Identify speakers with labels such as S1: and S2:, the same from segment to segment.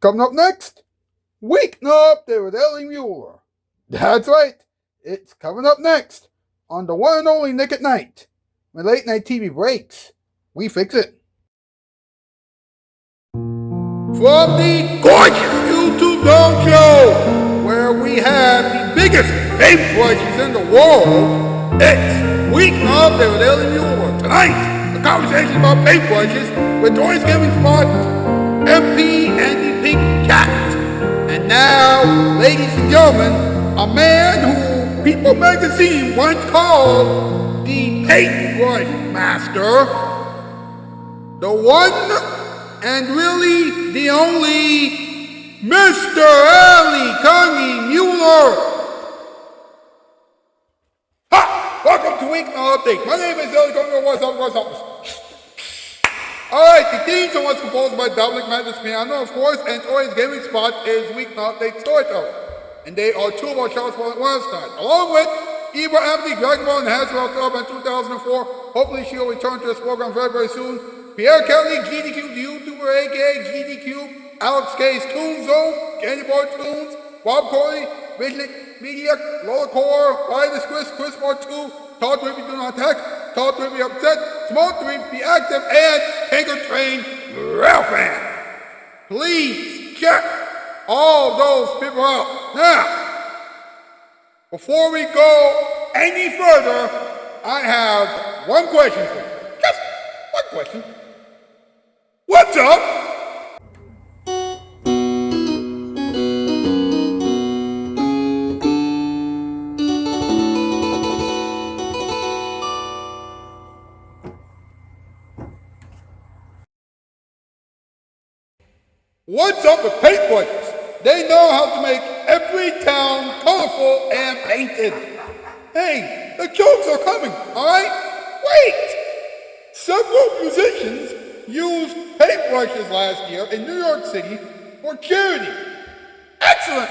S1: Coming up next, Weeknight with Ellie Muller. That's right, it's coming up next on the one and only Nick at Night. When late night TV breaks, we fix it. From the gorgeous YouTube Dome Show, where we have the biggest paintbrushes in the world, it's Weeknight with Ellie Muller. Tonight, a conversation about paintbrushes with Toys Gaming Spot, MP, and the Pink Cat. And now, ladies and gentlemen, a man who People Magazine once called the Paintbrush Master, the one and really the only Mr. Ali Kangi Muller. Ha! Welcome to Weeknight Update. My name is Ali Kangi. What's up? Alright, the theme song was composed by Dominic Mathis Piano, of course, and Toys Gaming Spot is Weeknight Update Storyteller. And they are two of our Shoutout Spotlight websites, along with Eva Abdi, Dragon Ball, and Hasbro Club in 2004. Hopefully she'll return to this program very, very soon. Pierre Kelly, GDQ, the YouTuber, aka GDQ, Alex K's Toon Zone, Candy Bar Tunes, Bob Corley, Vigilic Media, Lola Core, Ryan the Squiz, Chris Bar 2, Todd 3 Do Not Attack, Todd 3 Be Upset, Small 3 Be Active, and Tanker Train Ralphan. Please check all those people out. Now, before we go any further, I have one question for you. Just one question. What's up? What's up with paintbrushes? They know how to make every town colorful and painted. Hey, the jokes are coming, alright? Wait! Several musicians used paintbrushes last year in New York City for charity. Excellent!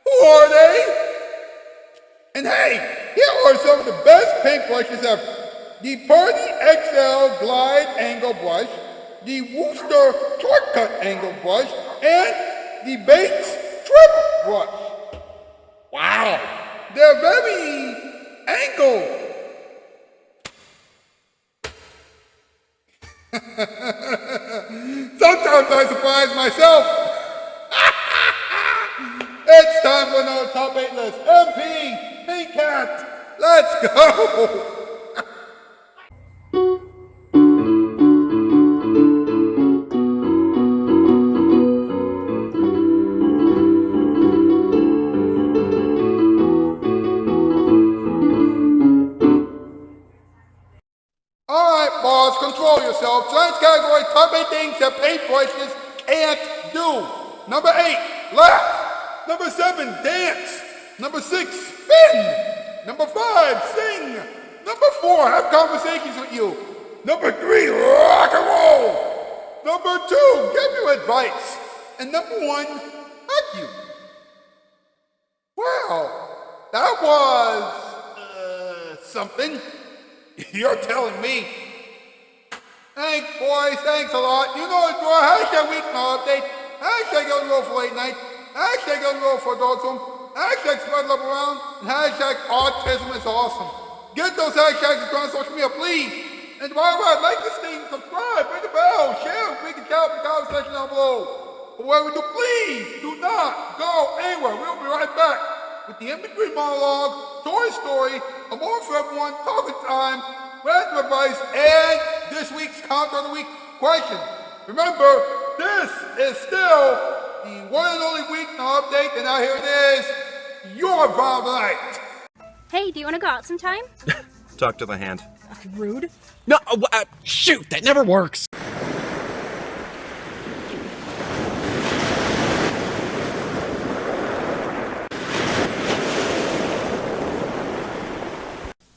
S1: Who are they? And hey, here are some of the best paintbrushes ever. The Party XL Glide Angle Brush, the Wooster Shortcut Angle Brush, and the Bates Trip Brush. Wow, they're very angled. Sometimes I surprise myself. It's time for another top 8 list. MP, Pink Cat, let's go. Boss, control yourself. Tonight's category, top 8 things that paintbrushes can't do. Number 8, laugh. Number 7, dance. Number 6, spin. Number 5, sing. Number 4, have conversations with you. Number 3, rock and roll. Number 2, give you advice. And number 1, hug you. Well, that was something. You're telling me. Thanks, boys. Thanks a lot. You know it's more. Hashtag Weeknight Update. Hashtag Ellie Roll for Late Night. Hashtag Ellie Roll for Adult Swim. Hashtag Spread Love Around. And hashtag Autism is Awesome. Get those hashtags on social media, please. And by the way, like this thing, subscribe, ring the bell, share it, we can chat in the comment section down below. But whatever we do, please do not go anywhere. We'll be right back with the in-between monologue, Toy Story, a more for everyone, talking time, random advice, and this week's Countdown of the Week question. Remember, this is still the one and only Weeknight Update, and now here it is, your vibe of the night.
S2: Hey, do you want to go out sometime?
S3: Talk to the hand.
S4: Rude. No, shoot, that never works.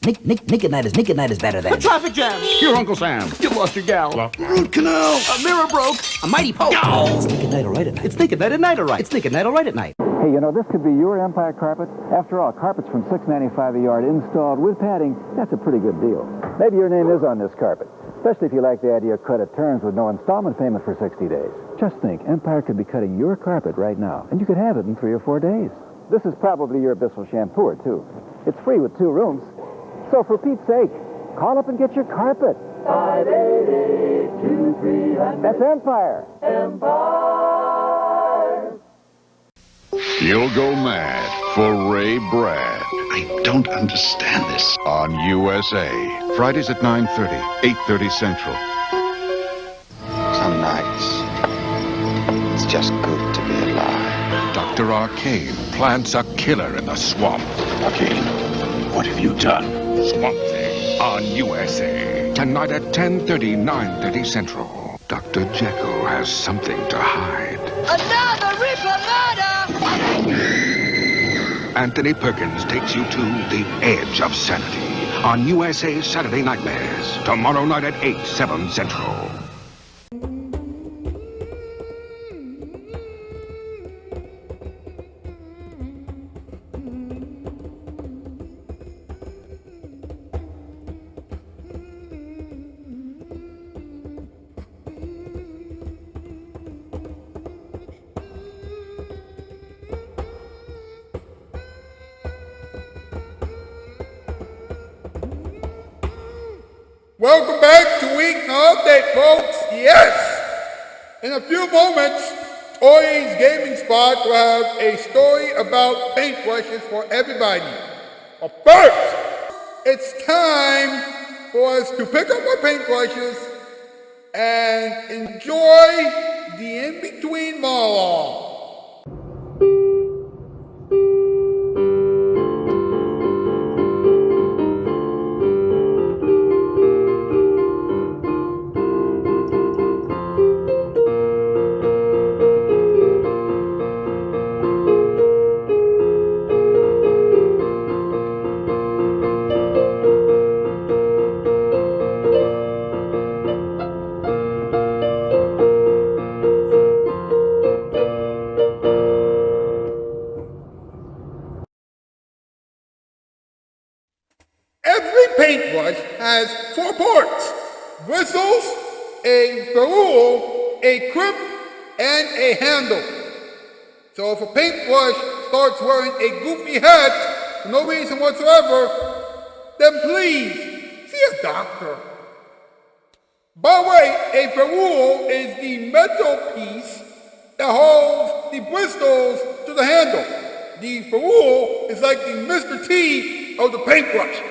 S5: Nick at night is better than
S4: A traffic jam.
S6: Your Uncle Sam.
S4: You lost your gal.
S6: Well.
S4: Root canal. A mirror broke.
S5: a mighty poke.
S4: No.
S5: It's Nick at night all right at night.
S4: It's Nick at night all right. It's Nick at night all right at night.
S7: Hey, you know, this could be your Empire carpet. After all, carpets from $6.95 a yard installed with padding, that's a pretty good deal. Maybe your name is on this carpet. Especially if you like the idea of credit terms with no installment payment for 60 days. Just think, Empire could be cutting your carpet right now, and you could have it in 3 or 4 days. This is probably your Bissell shampooer, too. It's free with 2 rooms. So for Pete's sake, call up and get your carpet. 588-2300. That's Empire. Empire.
S3: You'll go mad for Ray Brad
S6: I don't understand this.
S3: on USA. Fridays at 9:30, 8:30 Central.
S6: Some nights, it's just good to be alive.
S3: Dr. Arcane plants a killer in the swamp.
S6: Arcane, what have you done?
S3: Swamp Thing on USA. Tonight at 10:30, 9:30 Central. Dr. Jekyll has something to hide.
S8: Another Ripper murder!
S3: Anthony Perkins takes you to the edge of sanity on USA's Saturday Nightmares. Tomorrow night at 8, 7 Central.
S1: Welcome back to Weeknight Update, folks. Yes! In a few moments, Tori's Gaming Spot will have a story about paintbrushes for everybody. But first, it's time for us to pick up our paintbrushes and enjoy the in-between monologue. Every paintbrush has 4 parts: bristles, a ferrule, a grip, and a handle. So if a paintbrush starts wearing a goofy hat for no reason whatsoever, then please see a doctor. By the way, a ferrule is the metal piece that holds the bristles to the handle. The ferrule is like the Mr. T of the paintbrush.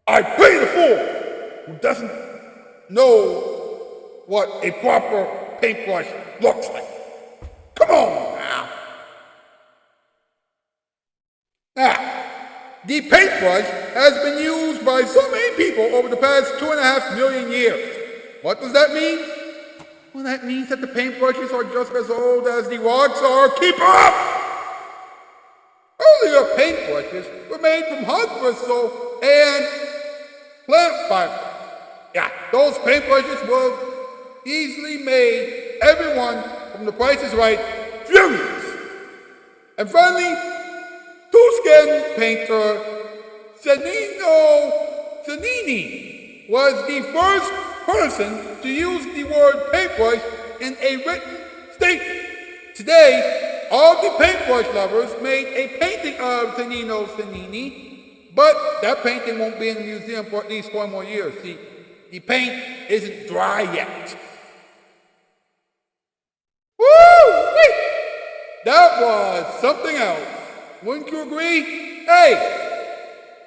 S1: I pity the fool who doesn't know what a proper paintbrush looks like. Come on now. Now, the paintbrush has been used by so many people over the past 2.5 million years. What does that mean? Well, that means that the paintbrushes are just as old as the rocks are. Keep up! Earlier paintbrushes were made from hog bristle and plant fibers. Yeah, those paintbrushes were easily made. Everyone from The Price is Right furious. And finally, two-skin painter Cennino Cennini was the first person to use the word paintbrush in a written statement. Today, all the paintbrush lovers made a painting of Cennino Cennini, but that painting won't be in the museum for at least 4 more years. See, the paint isn't dry yet. Woo! That was something else. Wouldn't you agree? Hey,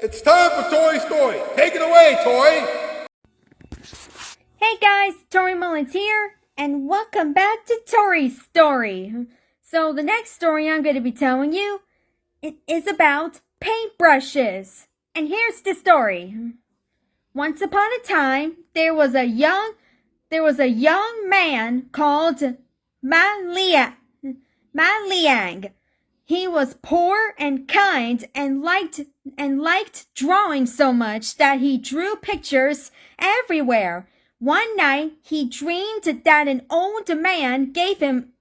S1: it's time for Tori's story. Take it away, Tori.
S2: Hey guys, Tori Mullins here, and welcome back to Tori's story. So the next story I'm going to be telling you, it is about paintbrushes. And here's the story. Once upon a time, there was a young man called Liang. He was poor and kind and liked drawing so much that he drew pictures everywhere. One night, he dreamed that an old man gave him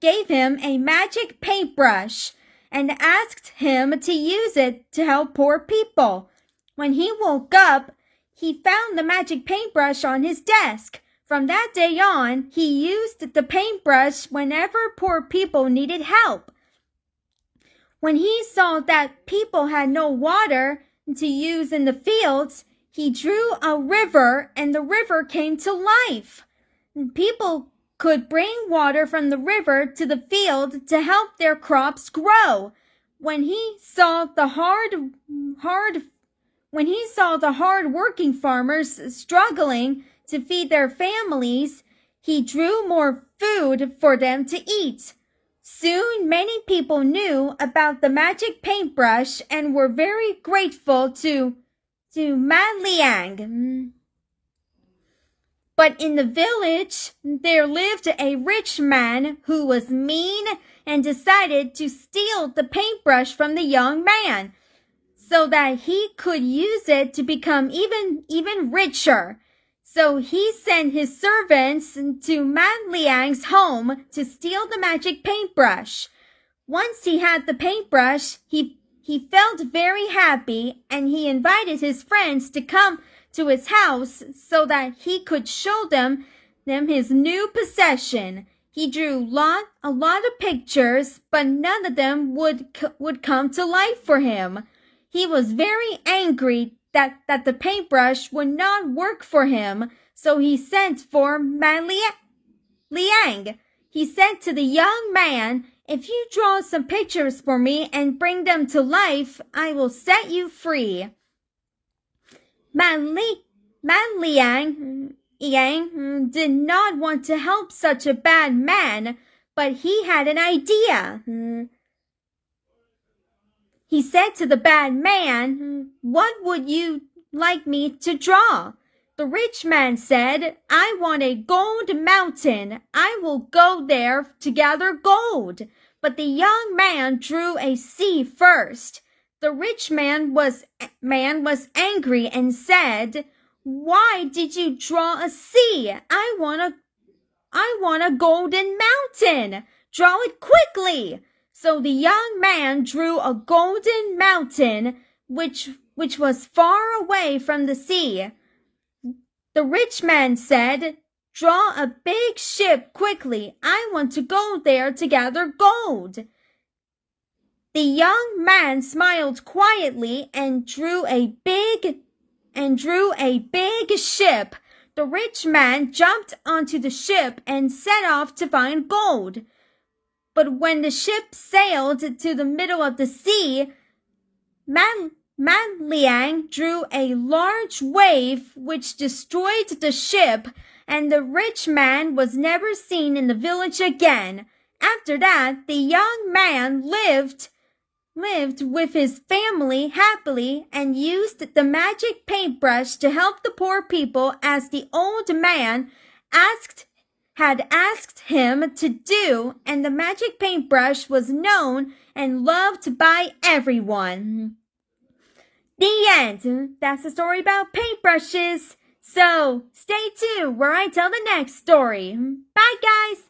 S2: a magic paintbrush and asked him to use it to help poor people. When he woke up, he found the magic paintbrush on his desk. From that day on, he used the paintbrush whenever poor people needed help. When he saw that people had no water to use in the fields, he drew a river and the river came to life. People could bring water from the river to the field to help their crops grow. When he saw the hard-working farmers struggling to feed their families, he drew more food for them to eat. Soon many people knew about the magic paintbrush and were very grateful to Man Liang. But in the village, there lived a rich man who was mean and decided to steal the paintbrush from the young man so that he could use it to become even richer. So he sent his servants to Man Liang's home to steal the magic paintbrush. Once he had the paintbrush, he felt very happy and he invited his friends to come to his house so that he could show them his new possession. He drew a lot of pictures, but none of them would come to life for him. He was very angry that the paintbrush would not work for him, so he sent for Man Liang. He said to the young man, "If you draw some pictures for me and bring them to life, I will set you free." Man Liang did not want to help such a bad man, but he had an idea. He said to the bad man, "What would you like me to draw?" The rich man said, "I want a gold mountain. I will go there to gather gold." But the young man drew a sea first. The rich man was angry and said, "Why did you draw a sea? I want a golden mountain. Draw it quickly." So the young man drew a golden mountain which was far away from the sea. The rich man said, "Draw a big ship quickly. I want to go there to gather gold." The young man smiled quietly and drew a big ship. The rich man jumped onto the ship and set off to find gold. But when the ship sailed to the middle of the sea, Man Liang drew a large wave which destroyed the ship, and the rich man was never seen in the village again. After that, the young man lived with his family happily and used the magic paintbrush to help the poor people as the old man had asked him to do, and the magic paintbrush was known and loved by everyone. The end. That's the story about paintbrushes. So stay tuned where I tell the next story. Bye, guys.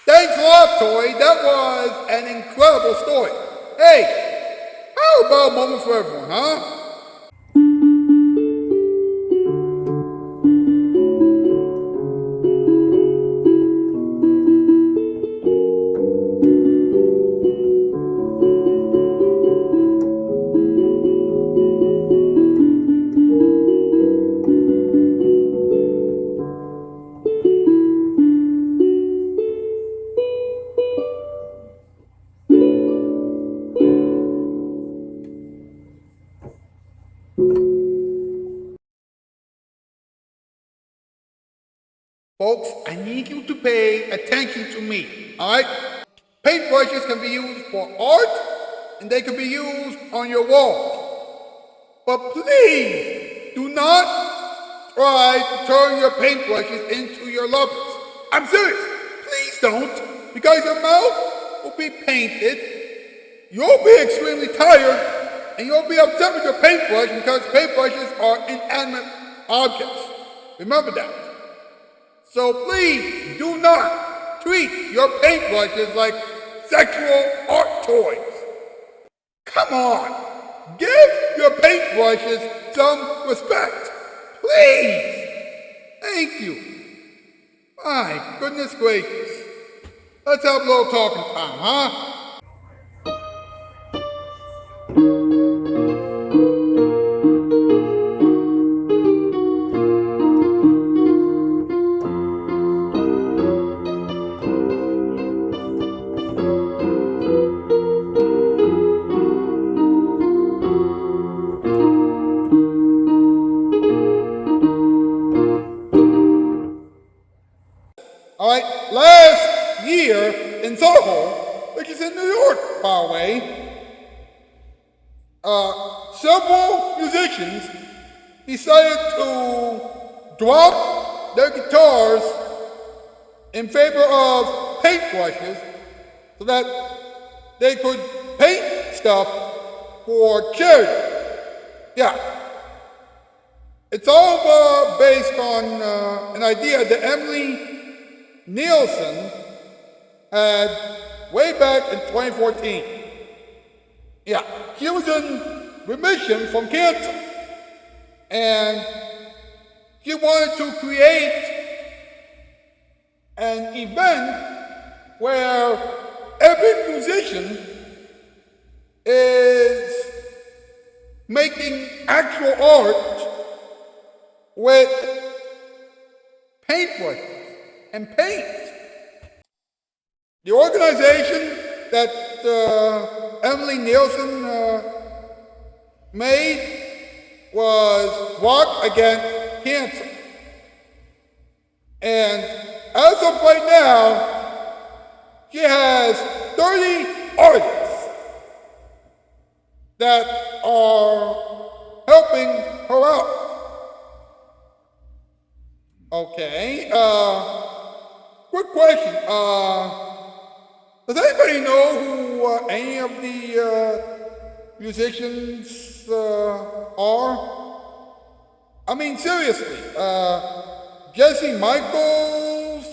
S1: Thanks a lot, Tori. That was an incredible story. Hey, how about a moment for everyone, huh? Folks, I need you to pay attention to me, alright? Paintbrushes can be used for art, and they can be used on your walls. But please, do not try to turn your paintbrushes into your lovers. I'm serious, please don't, because your mouth will be painted, you'll be extremely tired, and you'll be upset with your paintbrush because paintbrushes are inanimate objects. Remember that. So please do not treat your paintbrushes like sexual art toys. Come on, give your paintbrushes some respect, please. Thank you. My goodness gracious. Let's have a little talking time, huh? All right, last year in Soho, which is in New York, by the way, several musicians decided to drop their guitars in favor of paintbrushes so that they could paint stuff for charity. Yeah. It's all based on an idea that Emily Nielsen had way back in 2014. Yeah, she was in remission from cancer. And she wanted to create an event where every musician is making actual art with paintbrushes and paint. The organization that Emily Nielsen made was Rock Against Cancer. And as of right now, she has 30 artists that are helping her out. Okay, quick question. Does anybody know who any of the musicians are? I mean, seriously. Jesse Michaels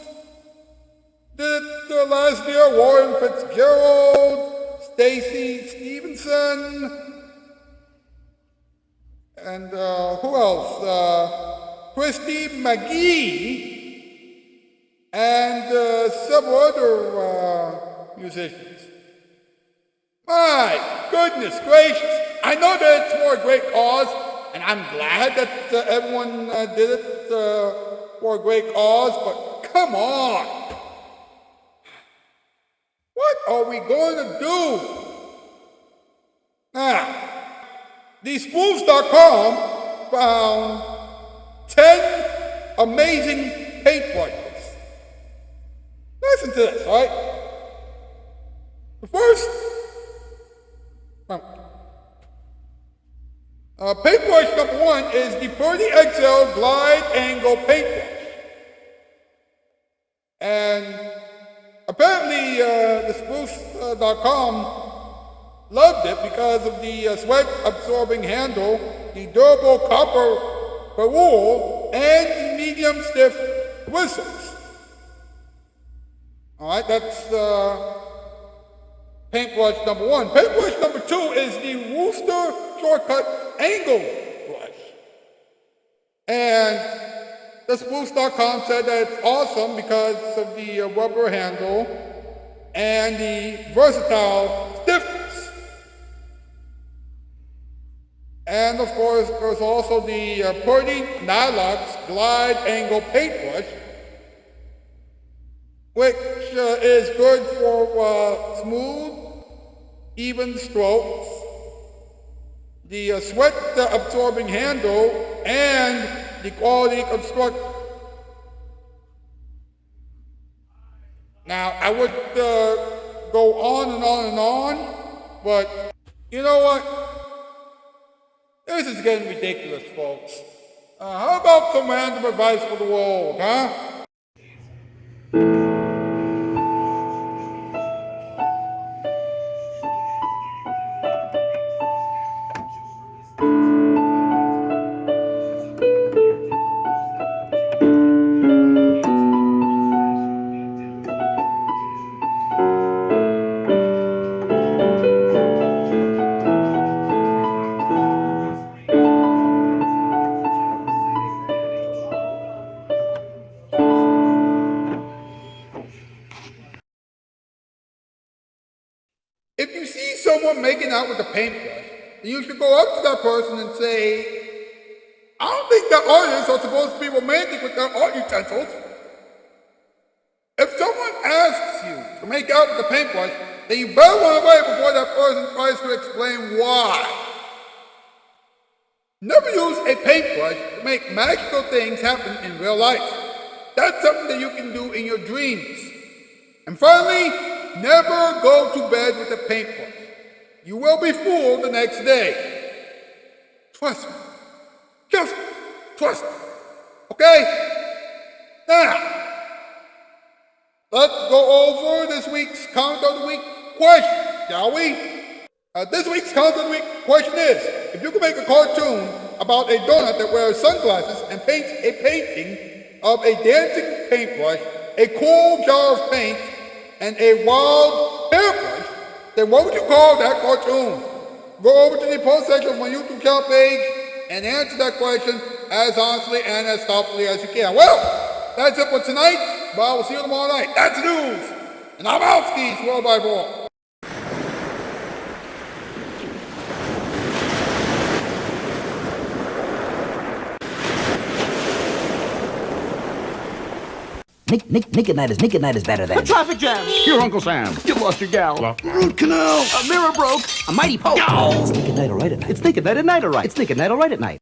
S1: did it last year. Warren Fitzgerald, Stacy Stevenson, and who else? Christy McGee, and several other musicians. My goodness gracious. I know that it's for a great cause, and I'm glad that everyone did it for a great cause, but come on. What are we going to do? Now, thespoofs.com found 10 amazing paintbrushes. Listen to this, all right? The first, paintbrush number 1 is the Purdy XL Glide Angle Paintbrush. And apparently, the spoofs.com loved it because of the sweat-absorbing handle, the durable copper ferrule, and the medium stiff whistles. All right, that's paintbrush number 1. Paintbrush number 2 is the Wooster Shortcut Angle Brush. And the spoofs.com said that it's awesome because of the rubber handle and the versatile stiffness. And of course, there's also the Purdy Nylox Glide Angle Paintbrush, which is good for smooth, even strokes, the sweat-absorbing handle, and the quality construction. Now, I would go on and on and on, but you know what? This is getting ridiculous, folks. How about some random advice for the world, huh? someone making out with a paintbrush, then you should go up to that person and say, I don't think that artists are supposed to be romantic with their art utensils. If someone asks you to make out with a paintbrush, then you better run away before that person tries to explain why. Never use a paintbrush to make magical things happen in real life. That's something that you can do in your dreams. And finally, never go to bed with a paintbrush. You will be fooled the next day. Trust me. Just trust me. Okay? Now, let's go over this week's Comment of the Week question, shall we? This week's Comment of the Week question is, if you could make a cartoon about a donut that wears sunglasses and paints a painting of a dancing paintbrush, a cool jar of paint, and a wild hairbrush, then what would you call that cartoon? Go over to the post section of my YouTube channel page and answer that question as honestly and as thoughtfully as you can. Well, that's it for tonight, but I will see you tomorrow night. That's the news. And I'm out, skis, worldwide war.
S5: Naked Night is better than
S4: Traffic jam.
S3: Your Uncle Sam.
S4: You lost your gal.
S3: Root canal.
S4: A mirror broke.
S5: a mighty poke.
S4: No.
S5: It's naked night all right at night. It's naked night at night all right. It's naked night all right at night.